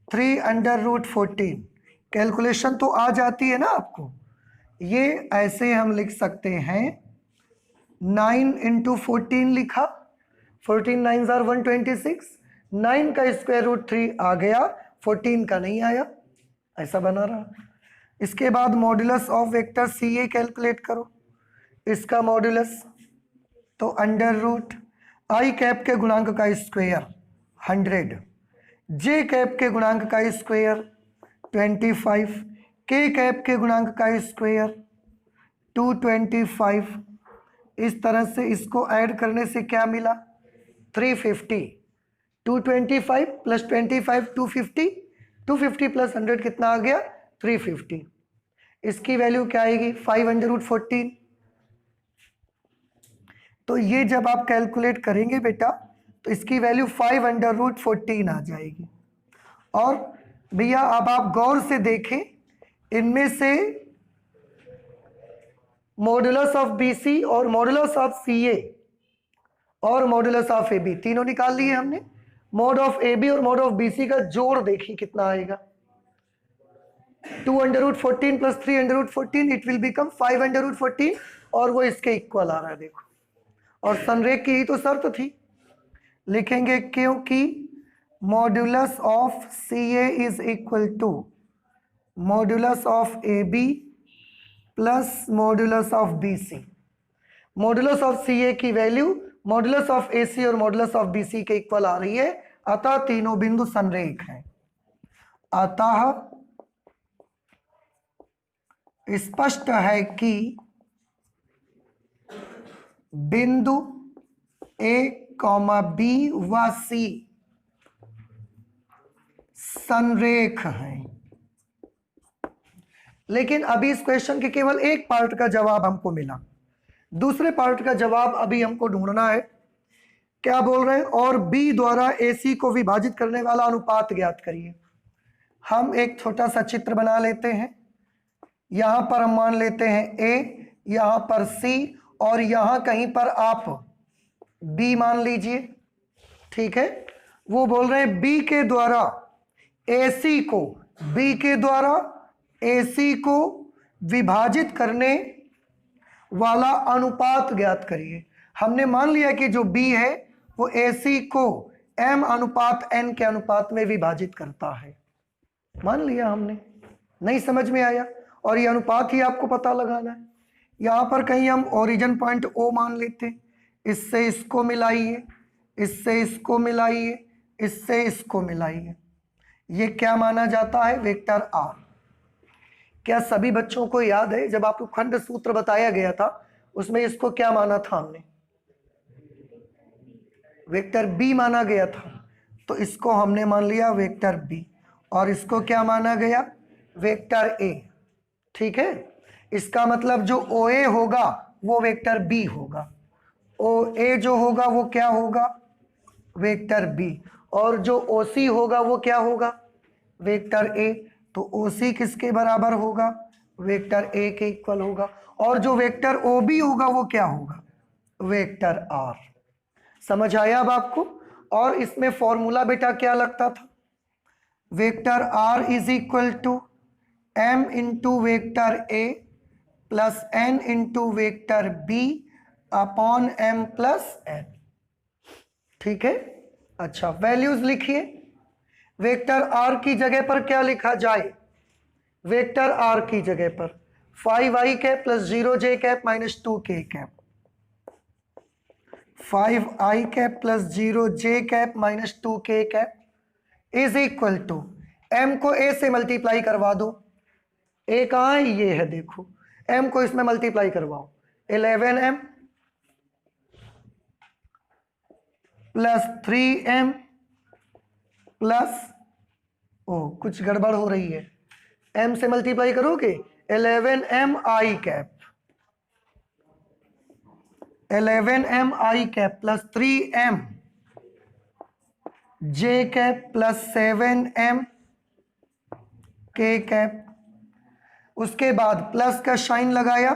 3 under root 14 calculation तो आ जाती है ना आपको? ये ऐसे हम लिख सकते हैं 9 इंटू 14 लिखा, 14 9 आर 126, 9 का स्क्वायर रूट 3 आ गया, 14 का नहीं आया, ऐसा बना रहा। इसके बाद modulus of vector C A calculate करो। इसका मॉडुलस तो अंडर रूट आई कैप के गुणांक का स्क्वायर 100, जे कैप के गुणांक का स्क्वायर 25, के कैप के गुणांक का स्क्वायर 225। इस तरह से इसको ऐड करने से क्या मिला? 350। 225 प्लस 25 250, 250 प्लस 100 कितना आ गया? 350। इसकी वैल्यू क्या आएगी? 5 अंडर रूट 14। तो ये जब आप कैलकुलेट करेंगे बेटा तो इसकी वैल्यू 5 अंडर रूट 14 आ जाएगी। और भैया अब आप गौर से देखें, इनमें से मॉडुलस ऑफ बीसी और मॉडुलस ऑफ सीए और मॉडुलस ऑफ ए बी तीनों निकाल लिए हमने। मॉड ऑफ ए बी और मॉड ऑफ बीसी का जोड़ देखिए कितना आएगा? 2 under root 14 plus 3 under root 14, it will become 5 under root 14, और वो इसके इक्वल आ रहा है। देखो, और संरेख की ही तो शर्त थी। लिखेंगे क्योंकि modulus of c a is equal to modulus of A b plus modulus of b c. Modulus of c a की value modulus of a c और मॉडुलस ऑफ बी सी के इक्वल आ रही है, अतः तीनों बिंदु संरेख हैं। अतः स्पष्ट है कि बिंदु ए कॉमा बी व सी संरेख हैं। लेकिन अभी इस क्वेश्चन के केवल एक पार्ट का जवाब हमको मिला, दूसरे पार्ट का जवाब अभी हमको ढूंढना है। क्या बोल रहे हैं? और बी द्वारा AC को विभाजित करने वाला अनुपात ज्ञात करिए। हम एक छोटा सा चित्र बना लेते हैं। यहां पर हम मान लेते हैं ए, यहां पर सी, और यहां कहीं पर आप बी मान लीजिए। ठीक है, वो बोल रहे हैं बी के द्वारा एसी को, बी के द्वारा एसी को विभाजित करने वाला अनुपात ज्ञात करिए। हमने मान लिया कि जो बी है वो एसी को एम अनुपात एन के अनुपात में विभाजित करता है, मान लिया हमने। नहीं समझ में आया? और ये अनुपात ही आपको पता लगाना है। यहां पर कहीं हम ओरिजिन पॉइंट ओ मान लेते हैं, इससे इसको मिलाइए, इससे इसको मिलाइए, इससे इसको मिलाइए। ये क्या माना जाता है? Vector R. क्या सभी बच्चों को याद है जब आपको खंड सूत्र बताया गया था उसमें इसको क्या माना था हमने? वेक्टर बी माना गया था। तो इसको हमने मान लिया वेक्टर बी, और इसको क्या माना गया? Vector A. ठीक है, इसका मतलब जो ओ ए होगा वो वेक्टर बी होगा, ओ ए जो होगा वो क्या होगा? वेक्टर बी, और जो ओ सी होगा वो क्या होगा? Vector A. तो ओ सी किसके बराबर होगा? वेक्टर ए के इक्वल होगा। और जो वेक्टर ओ बी होगा वो क्या होगा? Vector R. समझ आया अब आपको? और इसमें फॉर्मूला बेटा क्या लगता था? Vector R is equal to M into vector A plus N into vector B upon M plus N. ठीक है, अच्छा वैल्यूज लिखिए। वेक्टर आर की जगह पर क्या लिखा जाए? वेक्टर आर की जगह पर 5i cap plus 0j cap minus 2k cap, 5i cap plus 0j cap minus 2k cap is equal to m को a से मल्टीप्लाई करवा दो। a कहाँ है? ये है, देखो m को इसमें मल्टीप्लाई करवाओ, 11m प्लस 3m प्लस, ओ कुछ गड़बड़ हो रही है, m से मल्टीप्लाई करोगे 11m i cap, 11m i cap plus 3m j cap plus 7m k cap. उसके बाद प्लस का साइन लगाया,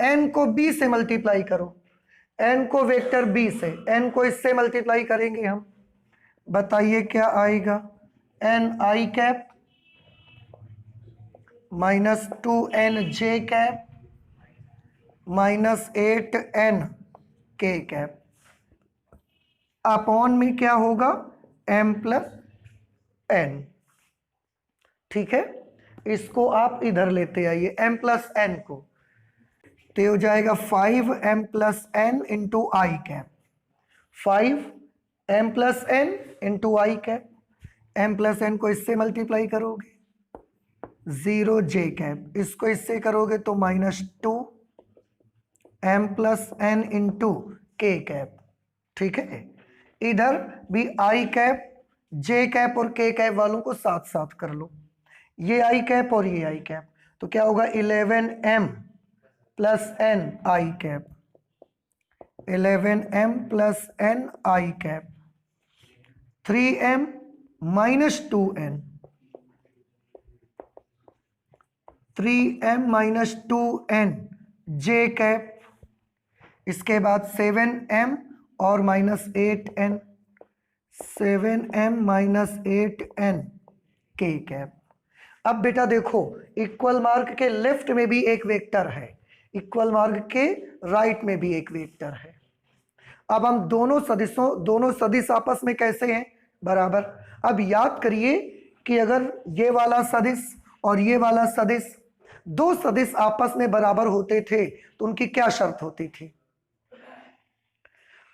n को b से मल्टीप्लाई करो, n को वेक्टर b से, n को इससे मल्टीप्लाई करेंगे हम, बताइए क्या आएगा? n i cap minus 2n j cap minus 8n k cap upon में क्या होगा? m plus n। ठीक है, इसको आप इधर लेते आइए m प्लस n को, तो हो जाएगा 5m plus n into i cap, 5m plus n into i cap, m plus n को इससे मल्टीप्लाई करोगे 0j कैप, इसको इससे करोगे तो minus 2m plus n into k cap. ठीक है, इधर भी i कैप j कैप और k कैप वालों को साथ साथ कर लो, ये i कैप और ये i कैप, तो क्या होगा? 11m plus n i cap, 11m plus n i cap, 3m minus 2n, 3m minus 2n j cap, इसके बाद 7m और minus 8n, 7m minus 8n k cap. अब बेटा देखो, इक्वल मार्क के लेफ्ट में भी एक वेक्टर है, इक्वल मार्क के राइट में भी एक वेक्टर है। अब हम दोनों सदिश आपस में कैसे हैं? बराबर। अब याद करिए कि अगर ये वाला सदिश और ये वाला सदिश, दो सदिश आपस में बराबर होते थे तो उनकी क्या शर्त होती थी?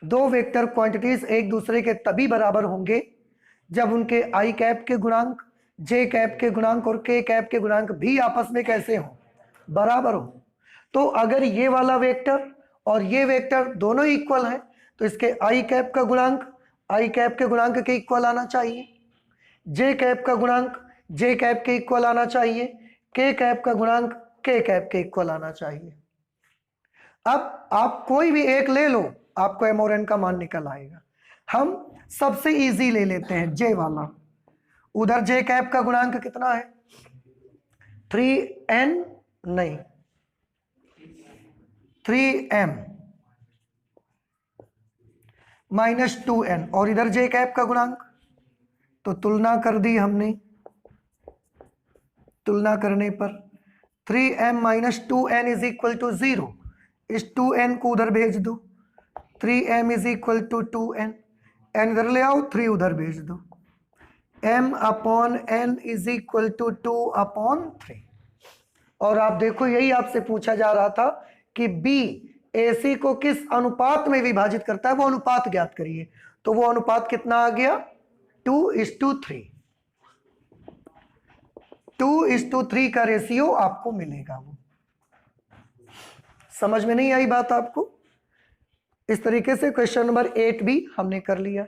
दो वेक्टर क्वांटिटीज एक दूसरे के तभी बराबर होंगे जब उनके आई कैप के गुणांक, जे कैप के गुणांक और के कैप के गुणांक भी आपस में कैसे हो? बराबर हो। तो अगर ये वाला वेक्टर और ये वेक्टर दोनों इक्वल हैं तो इसके आई कैप का गुणांक आई कैप के गुणांक के इक्वल आना चाहिए, जे कैप का गुणांक जे कैप के इक्वल आना चाहिए, के कैप का गुणांक के कैप के इक्वल आना चाहिए। अब आप कोई भी एक ले लो, आपको एम और एन का मान निकल आएगा। हम सबसे इजी ले लेते हैं जे वाला। उधर जे कैप का गुणांक कितना है? 3n नहीं, 3m माइनस 2n, और इधर जे कैप का गुणांक, तो तुलना कर दी हमने। तुलना करने पर 3m minus 2n is equal to 0, इस 2n को उधर भेज दो, 3m is equal to 2n, n इधर ले आओ, 3 उधर भेज दो, m upon n is equal to 2 upon 3। और आप देखो, यही आपसे पूछा जा रहा था कि b AC को किस अनुपात में विभाजित करता है, वो अनुपात ज्ञात करिए। तो वो अनुपात कितना आ गया, 2:3। 2:3 का रेशियो आपको मिलेगा। वो समझ में नहीं आई बात आपको? इस तरीके से क्वेश्चन नंबर 8 भी हमने कर लिया।